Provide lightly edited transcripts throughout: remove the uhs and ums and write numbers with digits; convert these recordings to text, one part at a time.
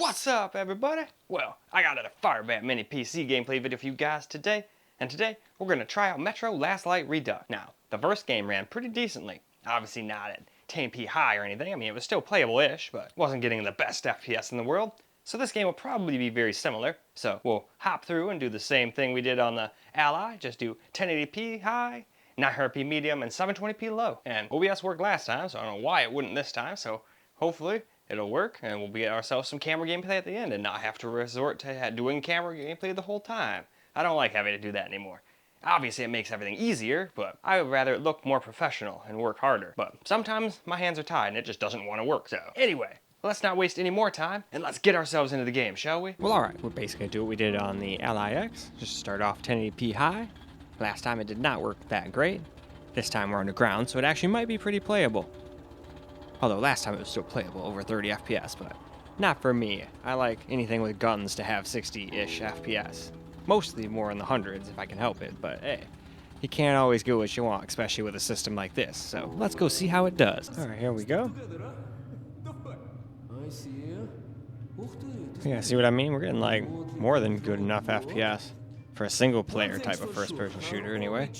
What's up, everybody? Well, I got a FIREBAT mini PC gameplay video for you guys today, and today we're going to try out Metro Last Light Redux. Now, the first game ran pretty decently, obviously not at 1080p high or anything. I mean, it was still playable-ish, but wasn't getting the best FPS in the world. So this game will probably be very similar. So we'll hop through and do the same thing we did on the Ally, just do 1080p high, 900p medium, and 720p low. And OBS worked last time, so I don't know why it wouldn't this time, so hopefully it'll work, and we'll get ourselves some camera gameplay at the end and not have to resort to doing camera gameplay the whole time. I don't like having to do that anymore. Obviously it makes everything easier, but I would rather it look more professional and work harder. But sometimes my hands are tied and it just doesn't want to work. So anyway, let's not waste any more time and let's get ourselves into the game, shall we? Well, alright, we're basically do what we did on the LIX. Just start off 1080p high. Last time it did not work that great. This time we're underground, so it actually might be pretty playable. Although last time it was still playable, over 30 FPS, but not for me. I like anything with guns to have 60-ish FPS. Mostly more in the hundreds if I can help it, but hey, you can't always get what you want, especially with a system like this. So let's go see how it does. Alright, here we go. Yeah, see what I mean? We're getting like more than good enough FPS. For a single-player type of first-person shooter, anyway.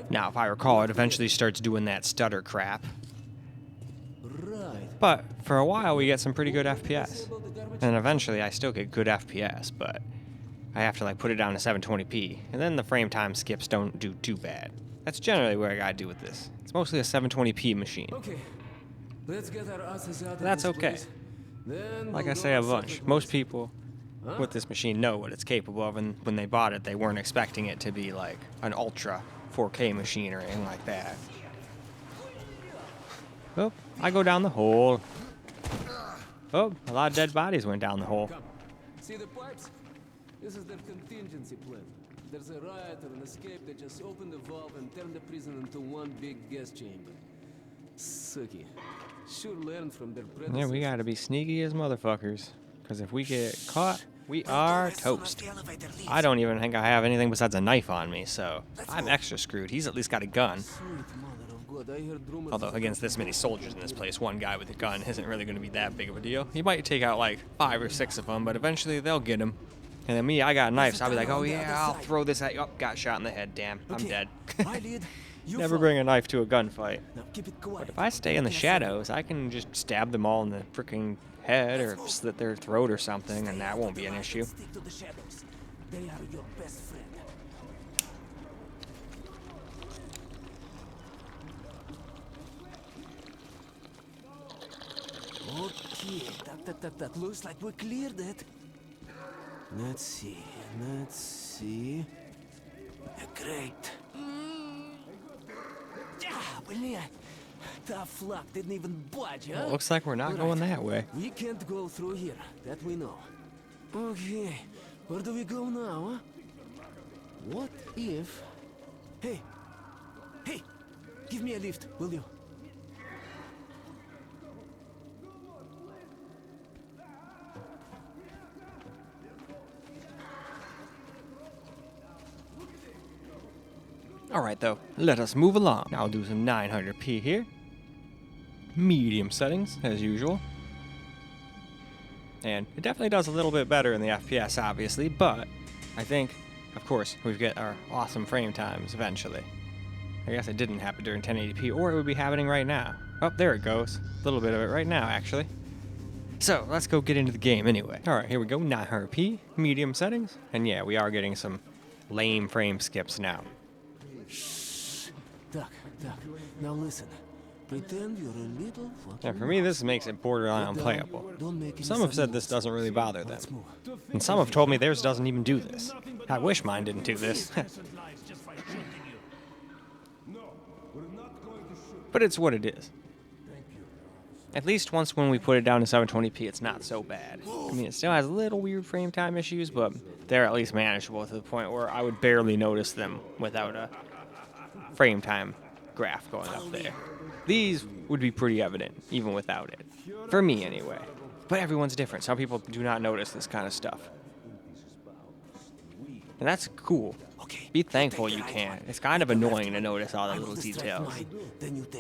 Now, if I recall, it eventually starts doing that stutter crap. But for a while we get some pretty good FPS. And eventually I still get good FPS, but I have to like put it down to 720p. And then the frame time skips don't do too bad. That's generally what I gotta do with this. It's mostly a 720p machine. Okay. Let's get our asses out of That's this okay. place. Then Like we'll I say go a bunch. separate Most ways. people with this machine know what it's capable of, and when they bought it they weren't expecting it to be like an ultra 4K machine or anything like that. Oh, I go down the hole. Oh, a lot of dead bodies went down the hole. Come. See the pipes? This is their contingency plan. There's a riot or an escape, they just open the valve and turn the prison into one big gas chamber. Sucky. Sure learn from their predecessors. Yeah, we gotta be sneaky as motherfuckers. Because if we get caught, we are toast. I don't even think I have anything besides a knife on me, so I'm extra screwed. He's at least got a gun. Sweet mother of God, I heard rumors Although of against this many soldiers in this place, one guy with a gun isn't really going to be that big of a deal. He might take out like 5 or 6 of them, but eventually they'll get him. And then me, I got a knife, so I'll be like, oh yeah, I'll throw this at you. Oh, got shot in the head, damn, I'm dead. I lead, you Never follow. bring a knife to a gunfight. Now keep it quiet. But if I stay in the shadows, I can just stab them all in the freaking head or slit their throat or something, and that won't be an issue. Stick to the shadows. They are your best friend. Okay, that looks like we cleared it. Let's see. Great. Блин, tough luck, didn't even budge, huh? Looks like we're not All going right. that way. We can't go through here, that we know. Okay, where do we go now, huh? What if... Hey, give me a lift, will you? Alright though, let us move along. I'll do some 900p here. Medium settings, as usual. And it definitely does a little bit better in the FPS, obviously, but I think, of course, we get our awesome frame times eventually. I guess it didn't happen during 1080p, or it would be happening right now. Oh, there it goes. A little bit of it right now, actually. So, let's go get into the game anyway. Alright, here we go, 900p, medium settings. And yeah, we are getting some lame frame skips now. Duck. Now listen. Pretend you're a little fucking... Yeah, for me, this makes it borderline unplayable. Don't make any Some have said sudden this moves. doesn't really bother them. Let's move. And some have told me theirs doesn't even do this. I wish mine didn't do this. But it's what it is. At least once when we put it down to 720p, it's not so bad. I mean, it still has little weird frame time issues, but they're at least manageable to the point where I would barely notice them without a frame time graph going up there. These would be pretty evident, even without it. For me, anyway. But everyone's different. Some people do not notice this kind of stuff. And that's cool. Be thankful you can. It's kind of annoying to notice all the little details.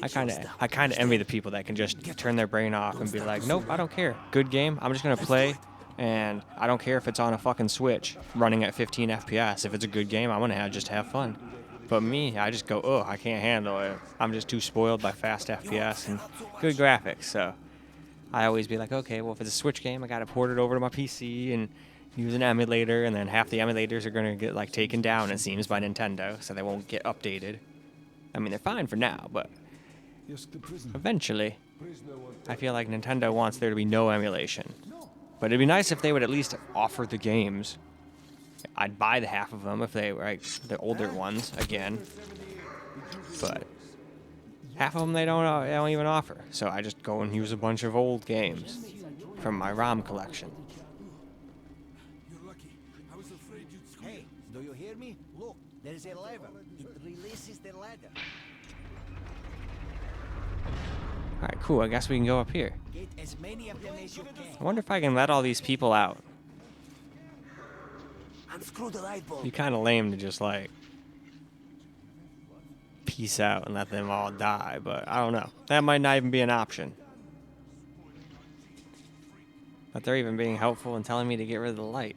I kind of envy the people that can just turn their brain off and be like, nope, I don't care. Good game. I'm just gonna play, and I don't care if it's on a fucking Switch running at 15 FPS. If it's a good game, I'm gonna just have fun. But me, I just go, oh, I can't handle it. I'm just too spoiled by fast FPS and good graphics. So I always be like, okay, well, if it's a Switch game, I gotta port it over to my PC and use an emulator, and then half the emulators are gonna get like taken down, it seems, by Nintendo, so they won't get updated. I mean, they're fine for now, but eventually, I feel like Nintendo wants there to be no emulation. But it'd be nice if they would at least offer the games. I'd buy the half of them if they were like the older ones again, but half of them they don't even offer. So I just go and use a bunch of old games from my ROM collection. Hey, do you hear me? Look, there is a lever. It releases the ladder. Alright, cool. I guess we can go up here. Get as many of them as you can. I wonder if I can let all these people out. Unscrew the light bulb. Be kind of lame to just like peace out and let them all die, but I don't know. That might not even be an option. But they're even being helpful and telling me to get rid of the light.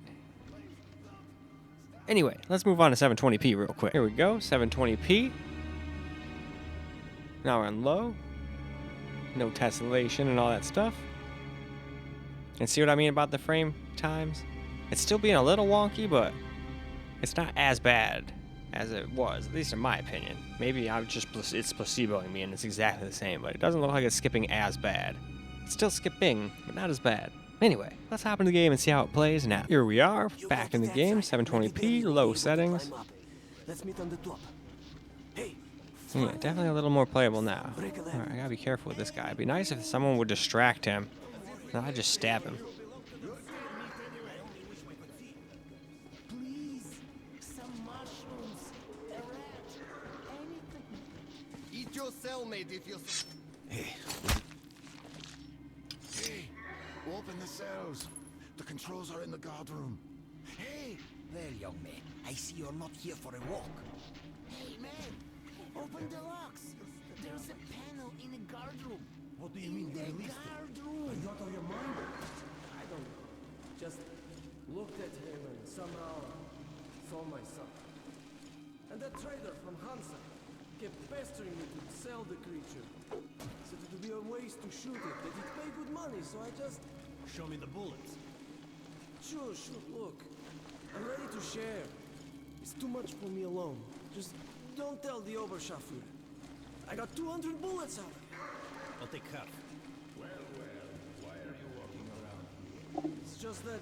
Anyway, let's move on to 720p real quick. Here we go, 720p. Now we're on low. No tessellation and all that stuff. And see what I mean about the frame times? It's still being a little wonky, but it's not as bad as it was, at least in my opinion. Maybe it's placeboing me and it's exactly the same, but it doesn't look like it's skipping as bad. It's still skipping, but not as bad. Anyway, let's hop into the game and see how it plays now. Here we are, back in the game, 720p, low settings. Let's meet on the top. Hey, Yeah, definitely a little more playable now. Alright, I gotta be careful with this guy. It'd be nice if someone would distract him. Then I'd just stab him. please, some mushrooms, a rat, anything. Eat your cellmate if you're... Hey, Hey, open the cells. The controls are in the guard room. hey, there, young man. I see you're not here for a walk. Hey, man, open the locks. There's a panel in the guard room. What do you mean they The released it? guard room. Are you out of your mind? I don't know. Just looked at him and somehow saw my son. And that trader from Hansa kept pestering me to sell the creature. Said it would be a waste to shoot it, that he'd pay good money, so I just... Show me the bullets. Sure, look. I'm ready to share. It's too much for me alone. Just don't tell the Oberscharführer. I got 200 bullets out of it. I'll take half. It's just that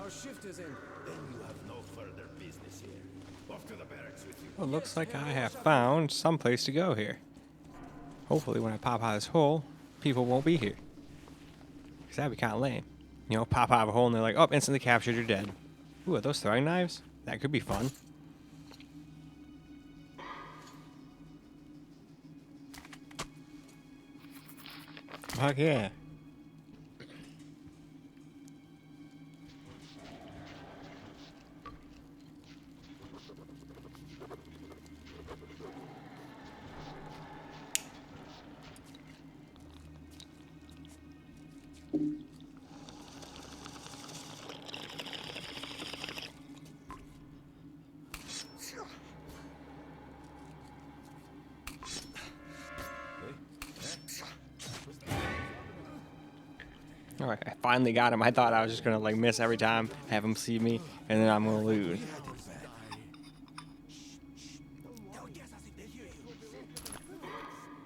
our shift is ended. Then you have no further business here. Off to the barracks with you. Well, looks like I have found some place to go here. Hopefully when I pop out of this hole, people won't be here. Because that'd be kind of lame. You know, pop out of a hole and they're like, oh, instantly captured, you're dead. Ooh, are those throwing knives? That could be fun. Fuck yeah. Alright, I finally got him. I thought I was just gonna like miss every time, have him see me, and then I'm gonna lose.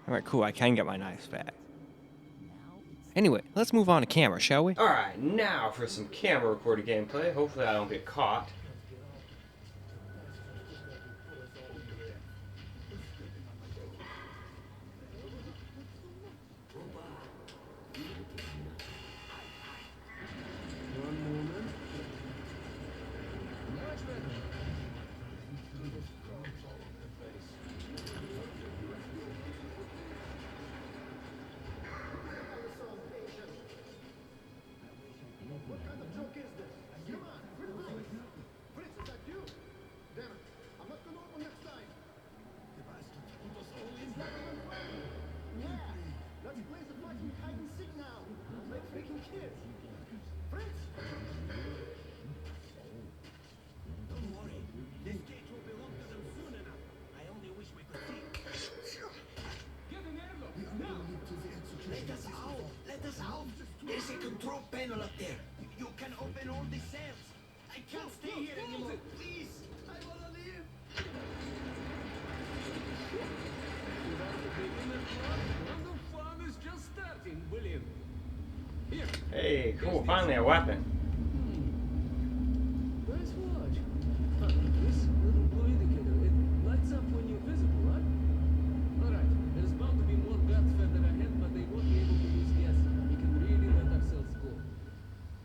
Alright, cool, I can get my knives back. Anyway, let's move on to camera, shall we? Alright, now for some camera recorded gameplay. Hopefully I don't get caught. Oh, finally a weapon. Nice watch. Huh, this little blue indicator, it lights up when you're visible, right? Alright, there's bound to be more bats further ahead, but they won't be able to use gas. We can really let ourselves go.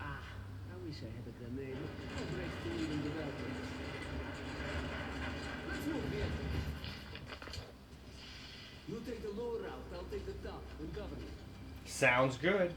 Ah, I wish I had a grenade. No breaks to even without it. Let's move, man. You take the lower route, I'll take the top. We'll cover you. Sounds good.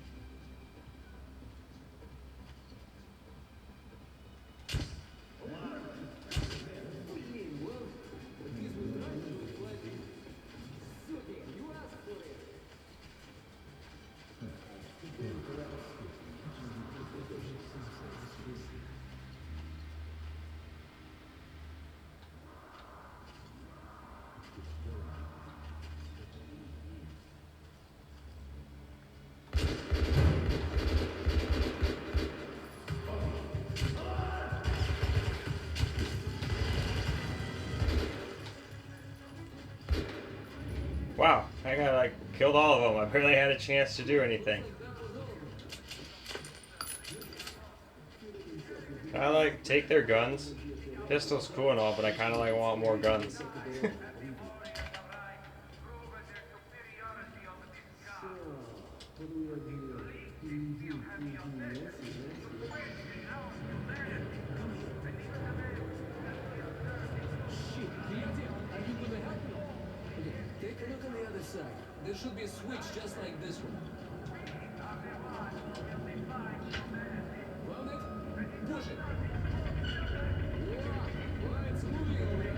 Wow, I got like killed all of them. I barely had a chance to do anything. Can I like take their guns? Pistol's cool and all, but I kind of like want more guns. Take a look on the other side. There should be a switch just like this one. Found it? Push it. Well, it's moving, all right.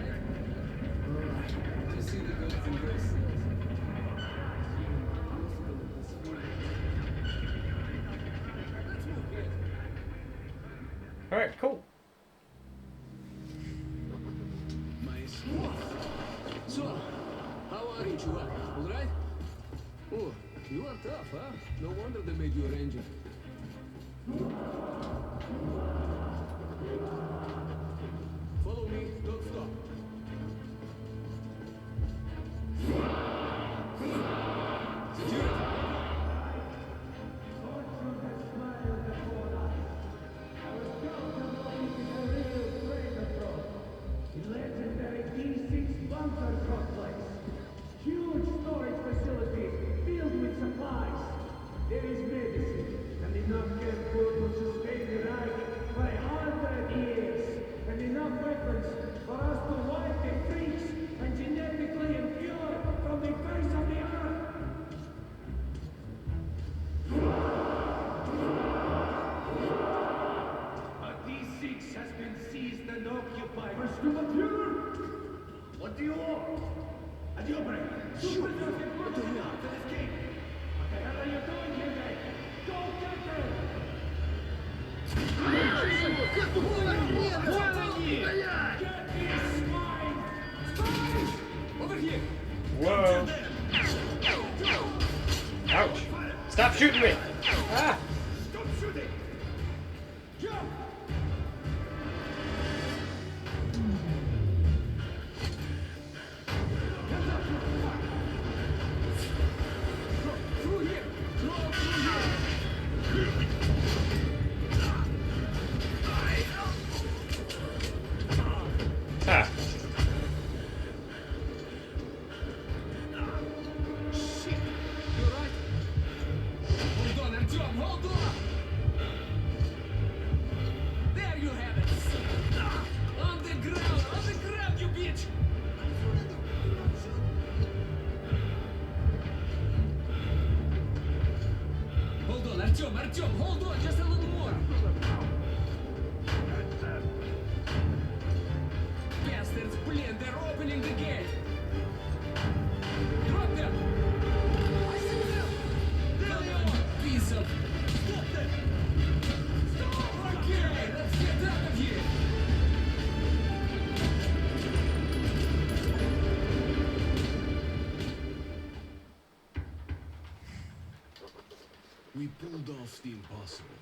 Alright, just see the guns and girls. Let's move, kid. Alright, cool. So, how are you, Chua? All right? Oh, you are tough, huh? No wonder they made you a ranger. Follow me, don't stop. Secure it. Legendary D6 bunker complex. Huge storage facilities filled with supplies. There is medicine and enough canned food to sustain the Reich for 100 years. And enough weapons for us to wipe the freaks and genetically impure from the face of the earth. A D6 has been seized and occupied. Mr. Computer! What do you want? A jailbreak! Shoot! What the hell? Escape! What the hell are you doing here, guys? Go get them! Get these swine! Over here! Whoa. Ouch. Stop shooting me. Ah. Stop shooting! Jump! Through here! Go through here! Ah. Shit! You alright? Hold on, Artyom, hold on! There you have it! On the ground, you bitch! Hold on, Artyom, hold on, just a little more! Bastards, блин, they're opening the gate! Drop them! I see them! Come on, you piece of... Stop them! Stop! Okay, let's get out of here! We pulled off the impossible.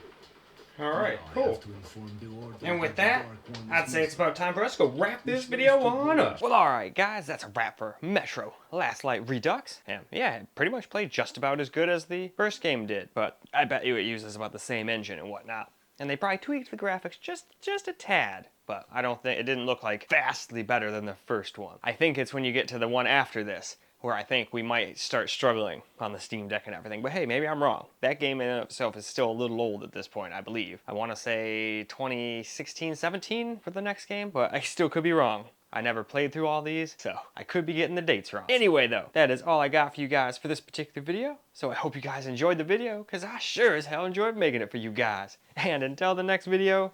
Alright, Now I cool. have to inform the Order And with the that, Dark One I'd is say it's about time for us to go wrap this Which video is to on do up. Well, alright guys, that's a wrap for Metro Last Light Redux. And yeah, it pretty much played just about as good as the first game did, but I bet you it uses about the same engine and whatnot. And they probably tweaked the graphics just a tad. But I don't think, it didn't look like vastly better than the first one. I think it's when you get to the one after this where I think we might start struggling on the Steam Deck and everything. But hey, maybe I'm wrong. That game in and of itself is still a little old at this point, I believe. I want to say 2016, 17 for the next game, but I still could be wrong. I never played through all these, so I could be getting the dates wrong. Anyway though, that is all I got for you guys for this particular video. So I hope you guys enjoyed the video, because I sure as hell enjoyed making it for you guys. And until the next video,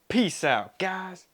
peace out, guys.